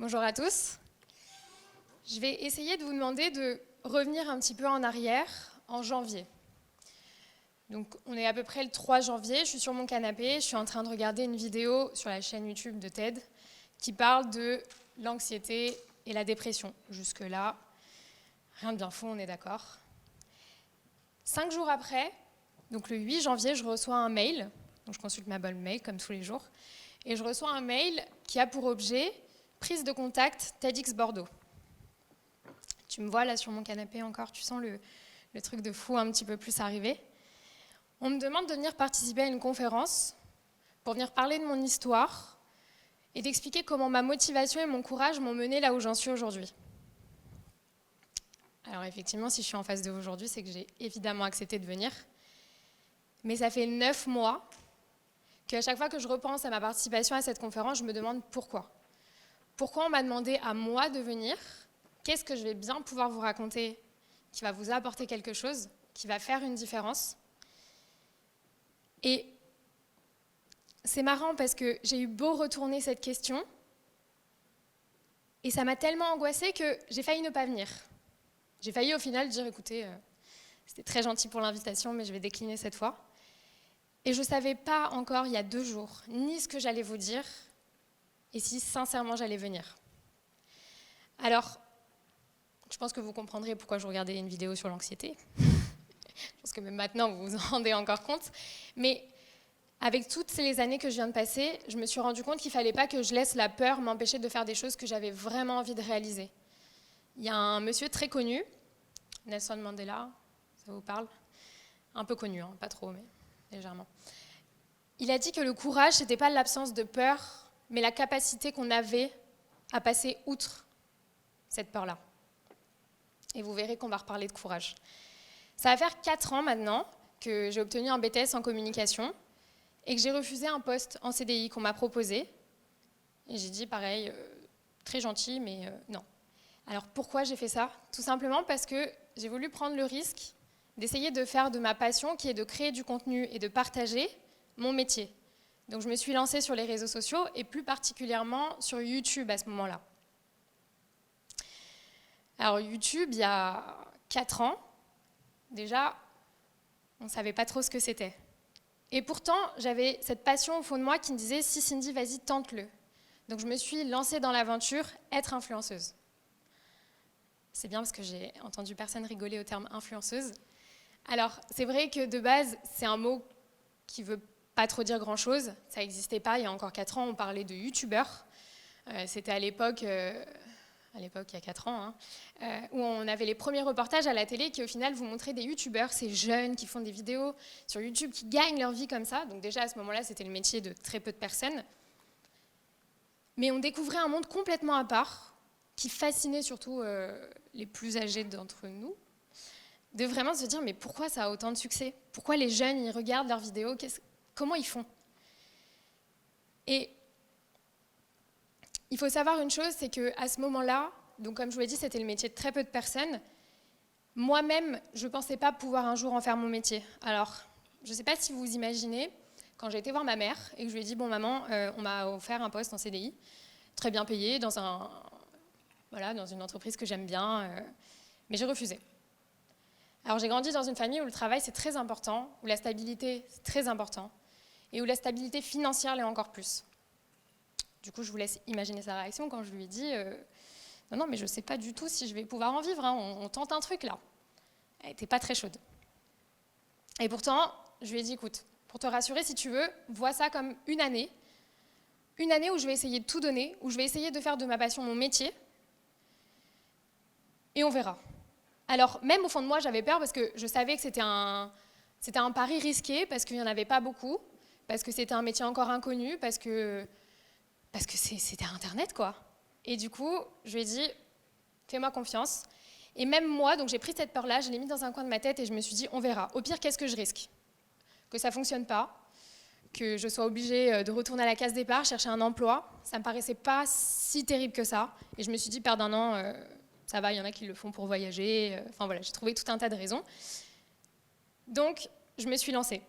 Bonjour à tous. Je vais essayer de vous demander de revenir un petit peu en arrière, en janvier. Donc on est à peu près le 3 janvier, je suis sur mon canapé, je suis en train de regarder une vidéo sur la chaîne YouTube de TED qui parle de l'anxiété et la dépression. Jusque-là, rien de bien fou, on est d'accord. 5 jours après, donc le 8 janvier, je reçois un mail, donc je consulte ma boîte mail comme tous les jours, et je reçois un mail qui a pour objet prise de contact TEDx Bordeaux. Tu me vois là sur mon canapé encore, tu sens le truc de fou un petit peu plus arriver. On me demande de venir participer à une conférence pour venir parler de mon histoire et d'expliquer comment ma motivation et mon courage m'ont mené là où j'en suis aujourd'hui. Alors effectivement, si je suis en face de vous aujourd'hui, c'est que j'ai évidemment accepté de venir. Mais ça fait 9 mois qu'à chaque fois que je repense à ma participation à cette conférence, je me demande pourquoi. Pourquoi on m'a demandé à moi de venir ? Qu'est-ce que je vais bien pouvoir vous raconter qui va vous apporter quelque chose, qui va faire une différence ? Et c'est marrant parce que j'ai eu beau retourner cette question, et ça m'a tellement angoissée que j'ai failli ne pas venir. J'ai failli au final dire, écoutez, c'était très gentil pour l'invitation, mais je vais décliner cette fois. Et je ne savais pas encore, il y a 2 jours, ni ce que j'allais vous dire, et si sincèrement j'allais venir. Alors, je pense que vous comprendrez pourquoi je regardais une vidéo sur l'anxiété. Je pense que même maintenant, vous vous en rendez encore compte. Mais avec toutes les années que je viens de passer, je me suis rendu compte qu'il ne fallait pas que je laisse la peur m'empêcher de faire des choses que j'avais vraiment envie de réaliser. Il y a un monsieur très connu, Nelson Mandela, ça vous parle ? Un peu connu, hein, pas trop, mais légèrement. Il a dit que le courage, ce n'était pas l'absence de peur, mais la capacité qu'on avait à passer outre cette peur-là. Et vous verrez qu'on va reparler de courage. Ça va faire 4 ans maintenant que j'ai obtenu un BTS en communication et que j'ai refusé un poste en CDI qu'on m'a proposé. Et j'ai dit pareil, très gentil, mais non. Alors pourquoi j'ai fait ça ? Tout simplement parce que j'ai voulu prendre le risque d'essayer de faire de ma passion, qui est de créer du contenu et de partager, mon métier. Donc je me suis lancée sur les réseaux sociaux et plus particulièrement sur YouTube à ce moment-là. Alors YouTube, il y a 4 ans, déjà, on ne savait pas trop ce que c'était. Et pourtant, j'avais cette passion au fond de moi qui me disait « Si Cindy, vas-y, tente-le ». Donc je me suis lancée dans l'aventure « Être influenceuse ». C'est bien parce que j'ai entendu personne rigoler au terme « influenceuse ». Alors, c'est vrai que de base, c'est un mot qui ne veut pas trop dire grand-chose. Ça n'existait pas, il y a encore 4 ans, on parlait de youtubeurs. C'était à l'époque, il y a 4 ans, où on avait les premiers reportages à la télé qui au final vous montraient des youtubeurs, ces jeunes qui font des vidéos sur YouTube, qui gagnent leur vie comme ça. Donc déjà à ce moment-là, c'était le métier de très peu de personnes. Mais on découvrait un monde complètement à part, qui fascinait surtout les plus âgés d'entre nous, de vraiment se dire mais pourquoi ça a autant de succès ? Pourquoi les jeunes, ils regardent leurs vidéos ? Comment ils font ? Et il faut savoir une chose, c'est qu'à ce moment-là, donc comme je vous l'ai dit, c'était le métier de très peu de personnes. Moi-même, je ne pensais pas pouvoir un jour en faire mon métier. Alors, je ne sais pas si vous imaginez, quand j'ai été voir ma mère et que je lui ai dit « Bon maman, on m'a offert un poste en CDI, très bien payé, dans une entreprise que j'aime bien, mais j'ai refusé. » Alors j'ai grandi dans une famille où le travail c'est très important, où la stabilité c'est très important, et où la stabilité financière l'est encore plus. Du coup, je vous laisse imaginer sa réaction quand je lui ai dit « Non, mais je ne sais pas du tout si je vais pouvoir en vivre, hein, on tente un truc là. » Elle n'était pas très chaude. Et pourtant, je lui ai dit « Écoute, pour te rassurer, si tu veux, vois ça comme une année où je vais essayer de tout donner, où je vais essayer de faire de ma passion mon métier, et on verra. » Alors, même au fond de moi, j'avais peur parce que je savais que c'était un pari risqué, parce qu'il n'y en avait pas beaucoup, parce que c'était un métier encore inconnu, parce que c'était Internet, quoi. Et du coup, je lui ai dit, fais-moi confiance. Et même moi, donc j'ai pris cette peur-là, je l'ai mis dans un coin de ma tête et je me suis dit, on verra. Au pire, qu'est-ce que je risque ? Que ça ne fonctionne pas, que je sois obligée de retourner à la case départ, chercher un emploi. Ça ne me paraissait pas si terrible que ça. Et je me suis dit, perdre un an, ça va, il y en a qui le font pour voyager. Enfin voilà, j'ai trouvé tout un tas de raisons. Donc, je me suis lancée.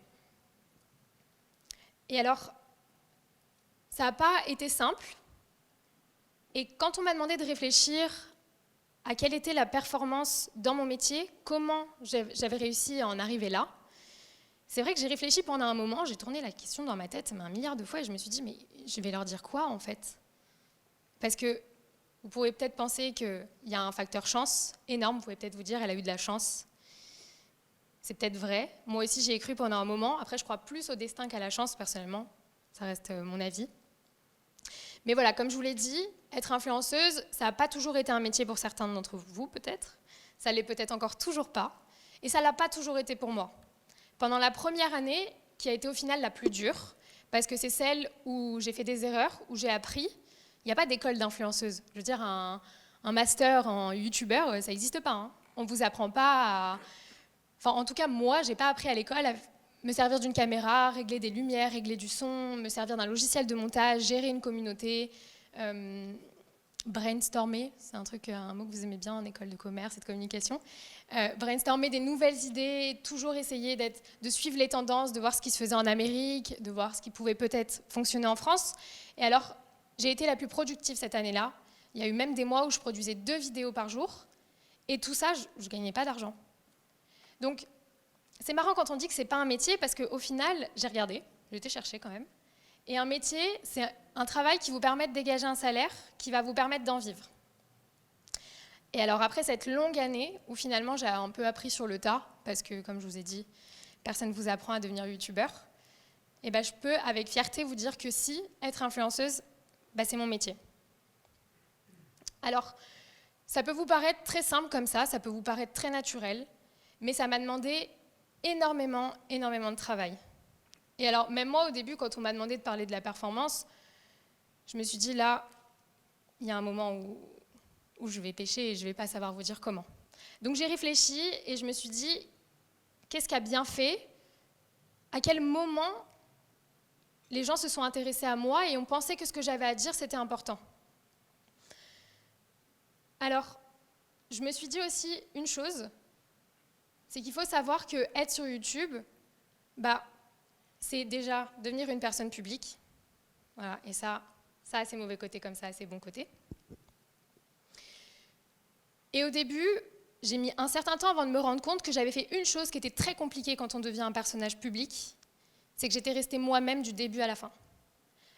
Et alors, ça n'a pas été simple, Et quand on m'a demandé de réfléchir à quelle était la performance dans mon métier, comment j'avais réussi à en arriver là, c'est vrai que j'ai réfléchi pendant un moment, j'ai tourné la question dans ma tête 1 milliard de fois et je me suis dit, mais je vais leur dire quoi en fait? Parce que vous pourrez peut-être penser qu'il y a un facteur chance énorme, vous pouvez peut-être vous dire, elle a eu de la chance. C'est peut-être vrai. Moi aussi, j'y ai cru pendant un moment. Après, je crois plus au destin qu'à la chance, personnellement. Ça reste mon avis. Mais voilà, comme je vous l'ai dit, être influenceuse, ça n'a pas toujours été un métier pour certains d'entre vous, peut-être. Ça ne l'est peut-être encore toujours pas. Et ça ne l'a pas toujours été pour moi. Pendant la première année, qui a été au final la plus dure, parce que c'est celle où j'ai fait des erreurs, où j'ai appris, il n'y a pas d'école d'influenceuse. Je veux dire, un master en youtubeur, ça n'existe pas. Hein. On ne vous apprend pas à... Enfin, en tout cas, moi, je n'ai pas appris à l'école à me servir d'une caméra, régler des lumières, régler du son, me servir d'un logiciel de montage, gérer une communauté, brainstormer, c'est un mot que vous aimez bien en école de commerce et de communication, brainstormer des nouvelles idées, toujours essayer de suivre les tendances, de voir ce qui se faisait en Amérique, de voir ce qui pouvait peut-être fonctionner en France. Et alors, j'ai été la plus productive cette année-là. Il y a eu même des mois où je produisais 2 vidéos par jour, et tout ça, je ne gagnais pas d'argent. Donc, c'est marrant quand on dit que ce n'est pas un métier, parce qu'au final, j'ai regardé, j'ai été chercher quand même, et un métier, c'est un travail qui vous permet de dégager un salaire, qui va vous permettre d'en vivre. Et alors après cette longue année, où finalement j'ai un peu appris sur le tas, parce que comme je vous ai dit, personne ne vous apprend à devenir youtubeur, et ben je peux avec fierté vous dire que si, être influenceuse, c'est mon métier. Alors, ça peut vous paraître très simple comme ça peut vous paraître très naturel, mais ça m'a demandé énormément de travail. Et alors, même moi, au début, quand on m'a demandé de parler de la performance, je me suis dit, là, il y a un moment où je vais pêcher et je ne vais pas savoir vous dire comment. Donc j'ai réfléchi et je me suis dit, qu'est-ce qui a bien fait? À quel moment les gens se sont intéressés à moi et ont pensé que ce que j'avais à dire, c'était important? Alors, je me suis dit aussi une chose, c'est qu'il faut savoir que être sur YouTube, c'est déjà devenir une personne publique. Voilà, et ça a ses mauvais côtés comme ça a ses bons côtés. Et au début, j'ai mis un certain temps avant de me rendre compte que j'avais fait une chose qui était très compliquée quand on devient un personnage public, c'est que j'étais restée moi-même du début à la fin.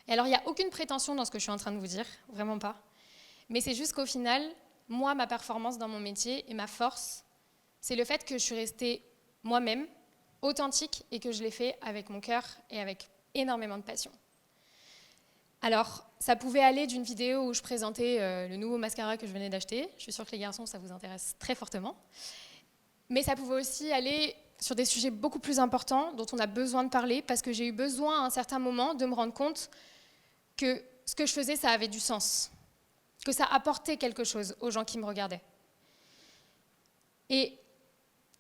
Et alors, il n'y a aucune prétention dans ce que je suis en train de vous dire, vraiment pas. Mais c'est juste qu'au final, moi, ma performance dans mon métier et ma force, c'est le fait que je suis restée moi-même, authentique, et que je l'ai fait avec mon cœur et avec énormément de passion. Alors, ça pouvait aller d'une vidéo où je présentais le nouveau mascara que je venais d'acheter. Je suis sûre que les garçons, ça vous intéresse très fortement. Mais ça pouvait aussi aller sur des sujets beaucoup plus importants dont on a besoin de parler, parce que j'ai eu besoin à un certain moment de me rendre compte que ce que je faisais, ça avait du sens, que ça apportait quelque chose aux gens qui me regardaient. Et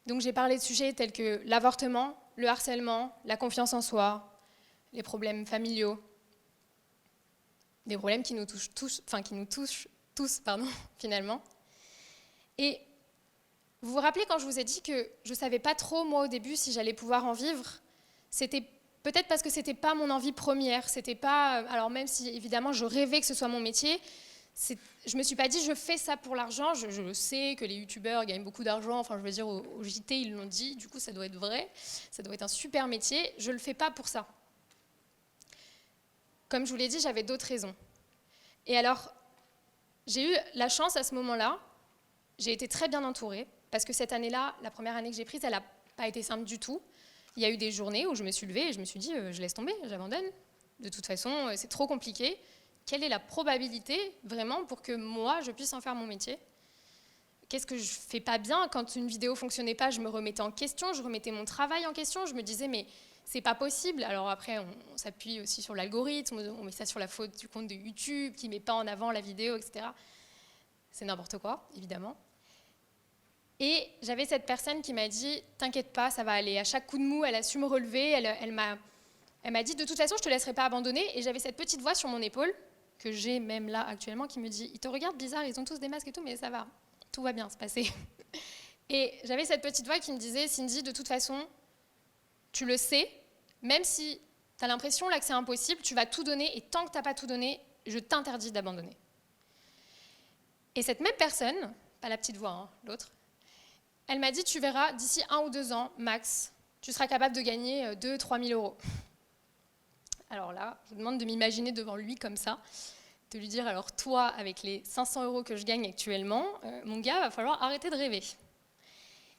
donc j'ai parlé de sujets tels que l'avortement, le harcèlement, la confiance en soi, les problèmes familiaux, des problèmes qui nous touchent tous, finalement. Et vous vous rappelez quand je vous ai dit que je ne savais pas trop, moi, au début, si j'allais pouvoir en vivre? C'était peut-être parce que ce n'était pas mon envie première. C'était pas, alors même si, évidemment, je rêvais que ce soit mon métier, je ne me suis pas dit, je fais ça pour l'argent. Je sais que les youtubeurs gagnent beaucoup d'argent. Enfin, je veux dire, au JT, ils l'ont dit. Du coup, ça doit être vrai. Ça doit être un super métier. Je ne le fais pas pour ça. Comme je vous l'ai dit, j'avais d'autres raisons. Et alors, j'ai eu la chance à ce moment-là, j'ai été très bien entourée, parce que cette année-là, la première année que j'ai prise, elle n'a pas été simple du tout. Il y a eu des journées où je me suis levée et je me suis dit, je laisse tomber, j'abandonne. De toute façon, c'est trop compliqué. Quelle est la probabilité, vraiment, pour que moi, je puisse en faire mon métier? Qu'est-ce que je ne fais pas bien? Quand une vidéo ne fonctionnait pas, je me remettais en question, je remettais mon travail en question, je me disais, mais c'est pas possible. Alors après, on s'appuie aussi sur l'algorithme, on met ça sur la faute du compte de YouTube, qui ne met pas en avant la vidéo, etc. C'est n'importe quoi, évidemment. Et j'avais cette personne qui m'a dit, t'inquiète pas, ça va aller. À chaque coup de mou, elle a su me relever, elle m'a dit, de toute façon, je ne te laisserai pas abandonner. Et j'avais cette petite voix sur mon épaule, que j'ai même là actuellement, qui me dit, ils te regardent bizarre, ils ont tous des masques et tout, mais ça va, tout va bien se passer. Et j'avais cette petite voix qui me disait, Cindy, de toute façon, tu le sais, même si tu as l'impression là que c'est impossible, tu vas tout donner, et tant que tu n'as pas tout donné, je t'interdis d'abandonner. Et cette même personne, pas la petite voix, hein, l'autre, elle m'a dit, tu verras, d'ici 1 ou 2 ans, max, tu seras capable de gagner 2 000 à 3 000 euros. Alors là, je vous demande de m'imaginer devant lui comme ça, de lui dire, alors toi, avec les 500 euros que je gagne actuellement, mon gars, va falloir arrêter de rêver.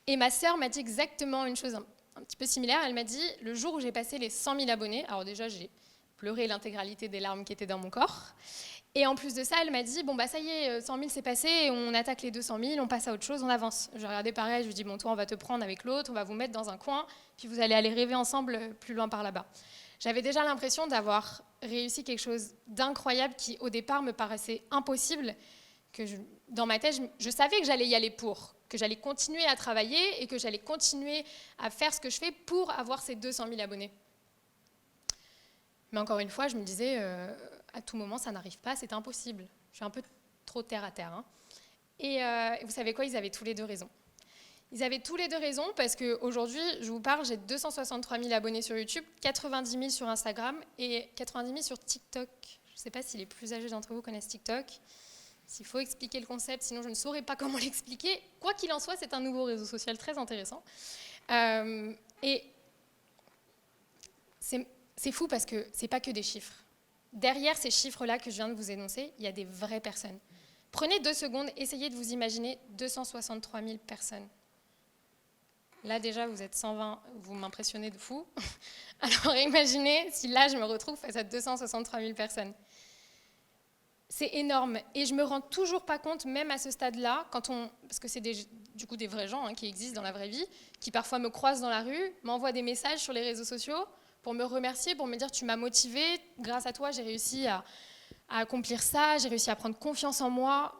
Et ma sœur m'a dit exactement une chose un petit peu similaire. Elle m'a dit, le jour où j'ai passé les 100 000 abonnés, alors déjà, j'ai pleuré l'intégralité des larmes qui étaient dans mon corps. Et en plus de ça, elle m'a dit, bon bah ça y est, 100 000 c'est passé, on attaque les 200 000, on passe à autre chose, on avance. Je regardais pareil, je lui dis, bon toi on va te prendre avec l'autre, on va vous mettre dans un coin, puis vous allez aller rêver ensemble plus loin par là-bas. J'avais déjà l'impression d'avoir réussi quelque chose d'incroyable qui au départ me paraissait impossible, que dans ma tête, je savais que j'allais y aller pour, que j'allais continuer à travailler et que j'allais continuer à faire ce que je fais pour avoir ces 200 000 abonnés. Mais encore une fois, je me disais, à tout moment, ça n'arrive pas, c'est impossible. Je suis un peu trop terre à terre. Hein. Et vous savez quoi, ils avaient tous les deux raison. Ils avaient tous les deux raison parce qu'aujourd'hui, je vous parle, j'ai 263 000 abonnés sur YouTube, 90 000 sur Instagram et 90 000 sur TikTok. Je ne sais pas si les plus âgés d'entre vous connaissent TikTok. S'il faut expliquer le concept, sinon je ne saurais pas comment l'expliquer. Quoi qu'il en soit, c'est un nouveau réseau social très intéressant. Et c'est fou parce que ce n'est pas que des chiffres. Derrière ces chiffres-là que je viens de vous énoncer, il y a des vraies personnes. Prenez 2 secondes, essayez de vous imaginer 263 000 personnes. Là déjà, vous êtes 120, vous m'impressionnez de fou. Alors imaginez si là, je me retrouve face à 263 000 personnes. C'est énorme. Et je ne me rends toujours pas compte, même à ce stade-là, parce que c'est du coup des vrais gens qui existent dans la vraie vie, qui parfois me croisent dans la rue, m'envoient des messages sur les réseaux sociaux pour me remercier, pour me dire « tu m'as motivée, grâce à toi, j'ai réussi à accomplir ça, j'ai réussi à prendre confiance en moi ».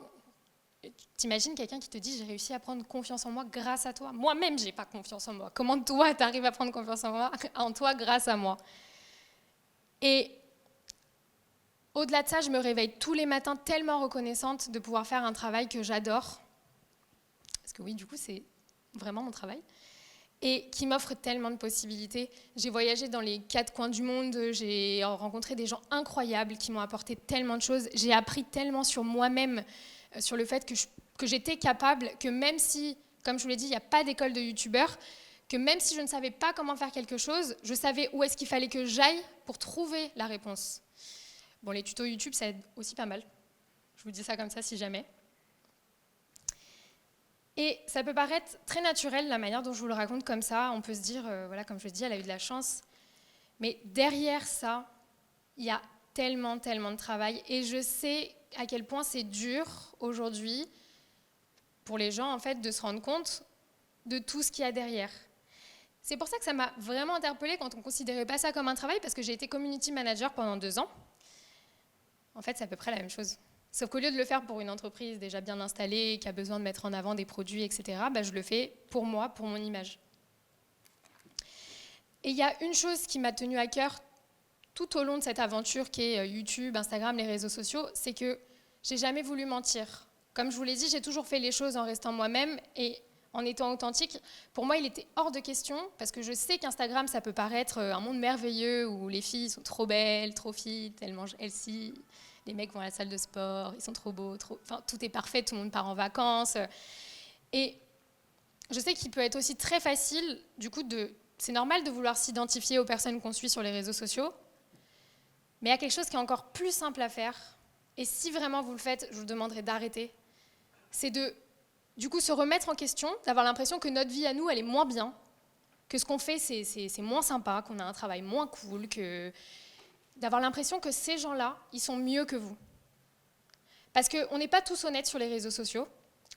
T'imagines quelqu'un qui te dit « j'ai réussi à prendre confiance en moi grâce à toi ». Moi-même, je n'ai pas confiance en moi. Comment toi, tu arrives à prendre confiance en toi grâce à moi? Et au-delà de ça, je me réveille tous les matins tellement reconnaissante de pouvoir faire un travail que j'adore. Parce que oui, du coup, c'est vraiment mon travail. Et qui m'offre tellement de possibilités. J'ai voyagé dans les 4 coins du monde, j'ai rencontré des gens incroyables qui m'ont apporté tellement de choses. J'ai appris tellement sur moi-même, sur le fait que j'étais capable, que même si, comme je vous l'ai dit, il n'y a pas d'école de youtubeur, que même si je ne savais pas comment faire quelque chose, je savais où est-ce qu'il fallait que j'aille pour trouver la réponse. Bon, les tutos YouTube, ça aide aussi pas mal. Je vous dis ça comme ça si jamais. Et ça peut paraître très naturel, la manière dont je vous le raconte comme ça. On peut se dire, voilà, comme je le dis, elle a eu de la chance. Mais derrière ça, il y a tellement, tellement de travail. Et je sais à quel point c'est dur aujourd'hui pour les gens, en fait, de se rendre compte de tout ce qu'il y a derrière. C'est pour ça que ça m'a vraiment interpellée quand on ne considérait pas ça comme un travail, parce que j'ai été community manager pendant 2 ans. En fait, c'est à peu près la même chose. Sauf qu'au lieu de le faire pour une entreprise déjà bien installée, qui a besoin de mettre en avant des produits, etc., je le fais pour moi, pour mon image. Et il y a une chose qui m'a tenue à cœur tout au long de cette aventure qui est YouTube, Instagram, les réseaux sociaux, c'est que j'ai jamais voulu mentir. Comme je vous l'ai dit, j'ai toujours fait les choses en restant moi-même et en étant authentique. Pour moi, il était hors de question, parce que je sais qu'Instagram, ça peut paraître un monde merveilleux où les filles sont trop belles, trop fit, elles mangent healthy. Les mecs vont à la salle de sport, ils sont trop beaux, enfin, tout est parfait, tout le monde part en vacances. Et je sais qu'il peut être aussi très facile, du coup, c'est normal de vouloir s'identifier aux personnes qu'on suit sur les réseaux sociaux, mais il y a quelque chose qui est encore plus simple à faire, et si vraiment vous le faites, je vous demanderai d'arrêter, c'est de, du coup, se remettre en question, d'avoir l'impression que notre vie à nous, elle est moins bien, que ce qu'on fait, c'est moins sympa, qu'on a un travail moins cool, d'avoir l'impression que ces gens-là, ils sont mieux que vous. Parce qu'on n'est pas tous honnêtes sur les réseaux sociaux.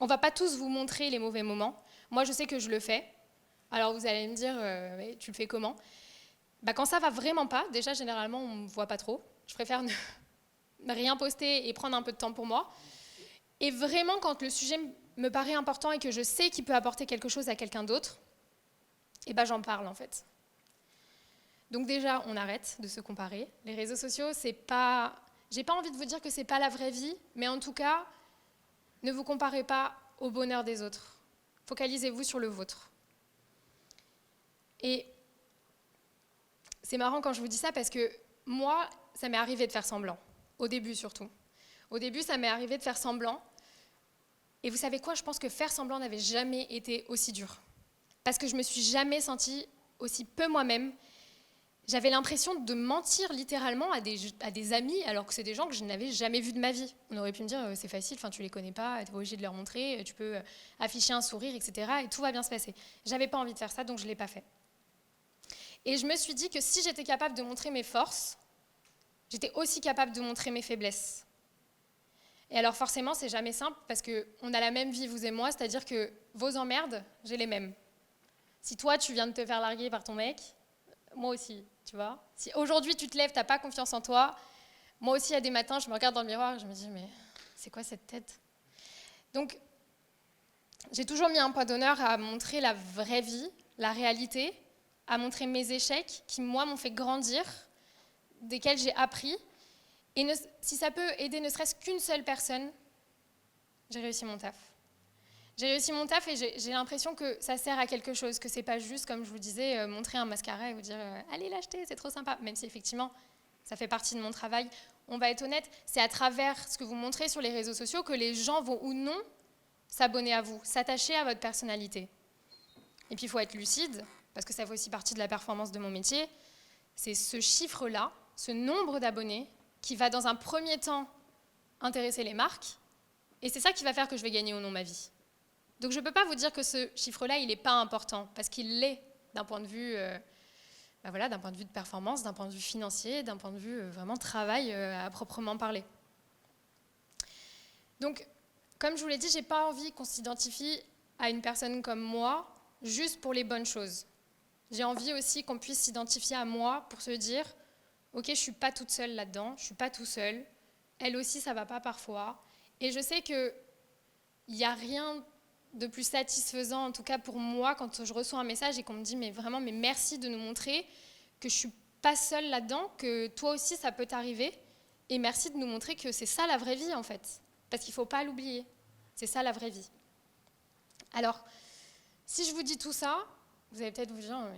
On ne va pas tous vous montrer les mauvais moments. Moi, je sais que je le fais. Alors, vous allez me dire, tu le fais comment? Quand ça va vraiment pas, déjà, généralement, on ne me voit pas trop. Je préfère ne rien poster et prendre un peu de temps pour moi. Et vraiment, quand le sujet me paraît important et que je sais qu'il peut apporter quelque chose à quelqu'un d'autre, j'en parle, en fait. Donc déjà, on arrête de se comparer. Les réseaux sociaux, c'est pas... J'ai pas envie de vous dire que c'est pas la vraie vie, mais en tout cas, ne vous comparez pas au bonheur des autres. Focalisez-vous sur le vôtre. Et c'est marrant quand je vous dis ça parce que moi, ça m'est arrivé de faire semblant. Au début surtout. Au début, ça m'est arrivé de faire semblant Et vous savez quoi, je pense que faire semblant n'avait jamais été aussi dur. Parce que je me suis jamais sentie aussi peu moi-même. J'avais l'impression de mentir littéralement à des amis, alors que c'est des gens que je n'avais jamais vus de ma vie. On aurait pu me dire, c'est facile, tu les connais pas, tu n'es pas obligé de leur montrer, tu peux afficher un sourire, etc. Et tout va bien se passer. J'avais pas envie de faire ça, donc je ne l'ai pas fait. Et je me suis dit que si j'étais capable de montrer mes forces, j'étais aussi capable de montrer mes faiblesses. Et alors forcément, c'est jamais simple, parce qu'on a la même vie, vous et moi, c'est-à-dire que vos emmerdes, j'ai les mêmes. Si toi, tu viens de te faire larguer par ton mec, moi aussi, tu vois. Si aujourd'hui, tu te lèves, tu n'as pas confiance en toi, moi aussi, il y a des matins, je me regarde dans le miroir et je me dis, mais c'est quoi cette tête? Donc, j'ai toujours mis un point d'honneur à montrer la vraie vie, la réalité, à montrer mes échecs qui, moi, m'ont fait grandir, desquels j'ai appris. Et si ça peut aider ne serait-ce qu'une seule personne, j'ai réussi mon taf. J'ai réussi mon taf et j'ai l'impression que ça sert à quelque chose, que c'est pas juste, comme je vous disais, montrer un mascara et vous dire allez l'acheter, c'est trop sympa. Même si effectivement, ça fait partie de mon travail. On va être honnête, c'est à travers ce que vous montrez sur les réseaux sociaux que les gens vont ou non s'abonner à vous, s'attacher à votre personnalité. Et puis il faut être lucide, parce que ça fait aussi partie de la performance de mon métier. C'est ce chiffre-là, ce nombre d'abonnés, qui va dans un premier temps intéresser les marques, et c'est ça qui va faire que je vais gagner ou non ma vie. Donc je ne peux pas vous dire que ce chiffre-là, il n'est pas important, parce qu'il l'est d'un point de vue, d'un point de vue de performance, d'un point de vue financier, d'un point de vue vraiment travail à proprement parler. Donc, comme je vous l'ai dit, je n'ai pas envie qu'on s'identifie à une personne comme moi juste pour les bonnes choses. J'ai envie aussi qu'on puisse s'identifier à moi pour se dire « Ok, je ne suis pas toute seule là-dedans, je ne suis pas tout seul, elle aussi ça ne va pas parfois. » Et je sais qu'il n'y a rien de plus satisfaisant, en tout cas pour moi, quand je reçois un message et qu'on me dit mais merci de nous montrer que je ne suis pas seule là-dedans, que toi aussi ça peut t'arriver, et merci de nous montrer que c'est ça la vraie vie en fait, parce qu'il ne faut pas l'oublier, c'est ça la vraie vie. Alors, si je vous dis tout ça, vous allez peut-être vous dire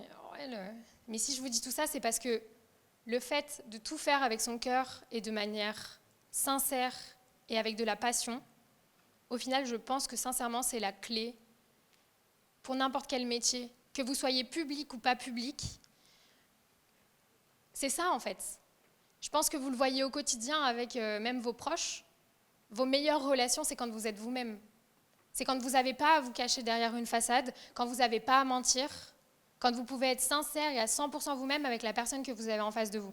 mais si je vous dis tout ça, c'est parce que le fait de tout faire avec son cœur et de manière sincère et avec de la passion, au final, je pense que sincèrement, c'est la clé pour n'importe quel métier, que vous soyez public ou pas public. C'est ça, en fait. Je pense que vous le voyez au quotidien avec même vos proches. Vos meilleures relations, c'est quand vous êtes vous-même. C'est quand vous n'avez pas à vous cacher derrière une façade, quand vous n'avez pas à mentir, quand vous pouvez être sincère et à 100% vous-même avec la personne que vous avez en face de vous.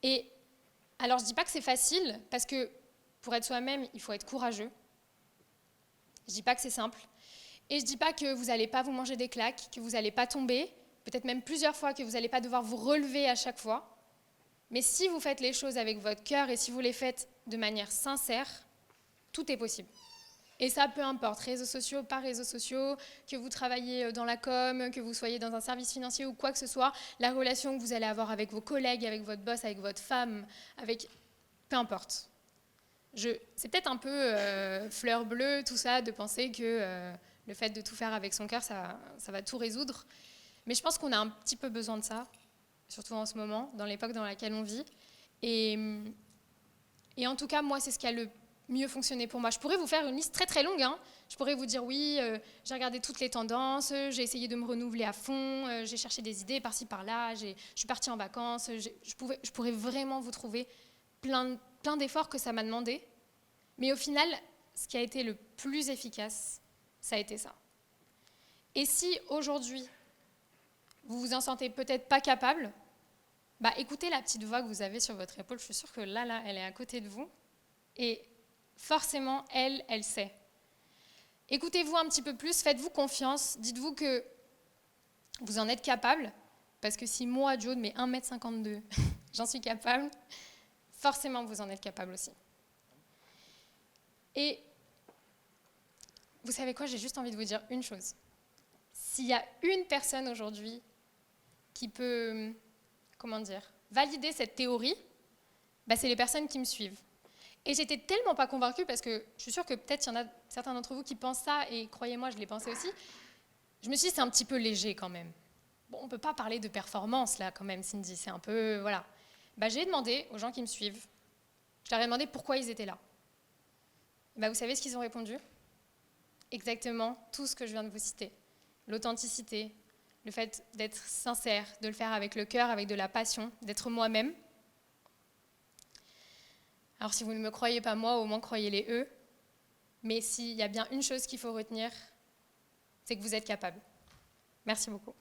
Et alors, je ne dis pas que c'est facile, parce que pour être soi-même, il faut être courageux. Je ne dis pas que c'est simple. Et je ne dis pas que vous n'allez pas vous manger des claques, que vous n'allez pas tomber, peut-être même plusieurs fois, que vous n'allez pas devoir vous relever à chaque fois. Mais si vous faites les choses avec votre cœur et si vous les faites de manière sincère, tout est possible. Et ça, peu importe, réseaux sociaux, pas réseaux sociaux, que vous travaillez dans la com, que vous soyez dans un service financier ou quoi que ce soit, la relation que vous allez avoir avec vos collègues, avec votre boss, avec votre femme, avec... peu importe. C'est peut-être un peu fleur bleue, tout ça, de penser que le fait de tout faire avec son cœur, ça va tout résoudre. Mais je pense qu'on a un petit peu besoin de ça, surtout en ce moment, dans l'époque dans laquelle on vit. Et en tout cas, moi, c'est ce qui a le mieux fonctionné pour moi. Je pourrais vous faire une liste très très longue. Je pourrais vous dire oui, j'ai regardé toutes les tendances, j'ai essayé de me renouveler à fond, j'ai cherché des idées par-ci par-là, je suis partie en vacances. Je pourrais vraiment vous trouver plein d'efforts que ça m'a demandé. Mais au final, ce qui a été le plus efficace, ça a été ça. Et si aujourd'hui, vous vous en sentez peut-être pas capable, écoutez la petite voix que vous avez sur votre épaule. Je suis sûre que là, elle est à côté de vous. Et forcément, elle sait. Écoutez-vous un petit peu plus, faites-vous confiance, dites-vous que vous en êtes capable, parce que si moi, Joe, de mes 1m52, j'en suis capable, forcément, vous en êtes capable aussi. Et vous savez quoi, j'ai juste envie de vous dire une chose. S'il y a une personne aujourd'hui qui peut, valider cette théorie, c'est les personnes qui me suivent. Et j'étais tellement pas convaincue, parce que je suis sûre que peut-être il y en a certains d'entre vous qui pensent ça, et croyez-moi, je l'ai pensé aussi. Je me suis dit, c'est un petit peu léger quand même. Bon, on ne peut pas parler de performance là quand même, Cindy, c'est un peu, voilà. J'ai demandé aux gens qui me suivent, je leur ai demandé pourquoi ils étaient là. Vous savez ce qu'ils ont répondu? Exactement tout ce que je viens de vous citer. L'authenticité, le fait d'être sincère, de le faire avec le cœur, avec de la passion, d'être moi-même. Alors si vous ne me croyez pas moi, au moins croyez-les eux. Mais s'il y a bien une chose qu'il faut retenir, c'est que vous êtes capable. Merci beaucoup.